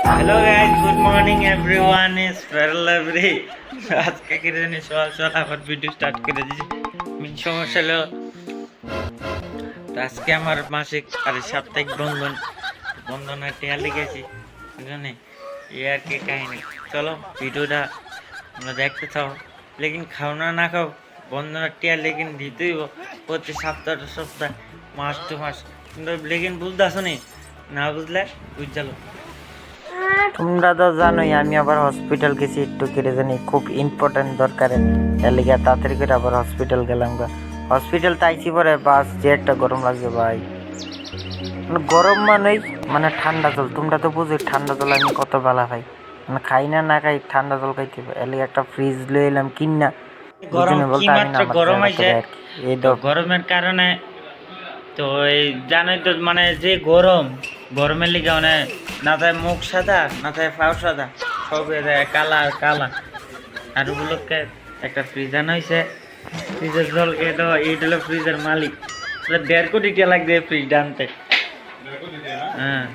Hello guys, good morning everyone is ফেরলাভরি। আজকে কি জানি সকাল সকাল আবার ভিডিও স্টার্ট করে দিয়েছি। মেন সমস্যা হলো তো আজকে আমার মাসিক আর সাপ্তাহিক বন্ধনের টিয়া লিখেছি জানি এই আর কি কাহিনী। চলো ভিডিওটা আমরা দেখতে চাও, লেকিন খাও না খাও বন্ধনের টিয়া লেকিন দিতেই প্রতি সপ্তাহ মাস টু মাস, কিন্তু লেকিন বুঝতে আসো না বুঝলে বুঝ যালো। তোমরা তো জানোই আমি আবার হসপিটাল গেছি একটু কেটে জানি খুব ইম্পর্টেন্ট দরকারে এর লিগে তাড়াতাড়ি করে আবার হসপিটাল গেলাম গা। হসপিটাল তাইছি পরে বাস যে একটা গরম লাগছে ভাই, গরম মানে ঠান্ডা জল। তোমরা তো বুঝো ঠান্ডা জল আমি কত বেলা খাই, মানে খাই না খাই ঠান্ডা জল খাইতে হবে। এর লিগে একটা ফ্রিজ লয়ে এলাম কিনা, গরম বুঝুনি কি বলতে আমি না মাত্র আমার গরম চেহারা হয়েছে করে আর কি এই তো গরমের কারণে তো এই জানোই তো মানে যে গরমের লিগে মানে না তাই মুখ সাদা না তাই ফাও সাদা, সব কালা কালা। আর ওগুলোকে একটা ফ্রিজ আনা হয়েছে, ফ্রিজের জল খেয়ে দেওয়া। এইটা হলো ফ্রিজের মালিক, 1.5 কোটি টাকা লাগবে ফ্রিজ আনতে। হ্যাঁ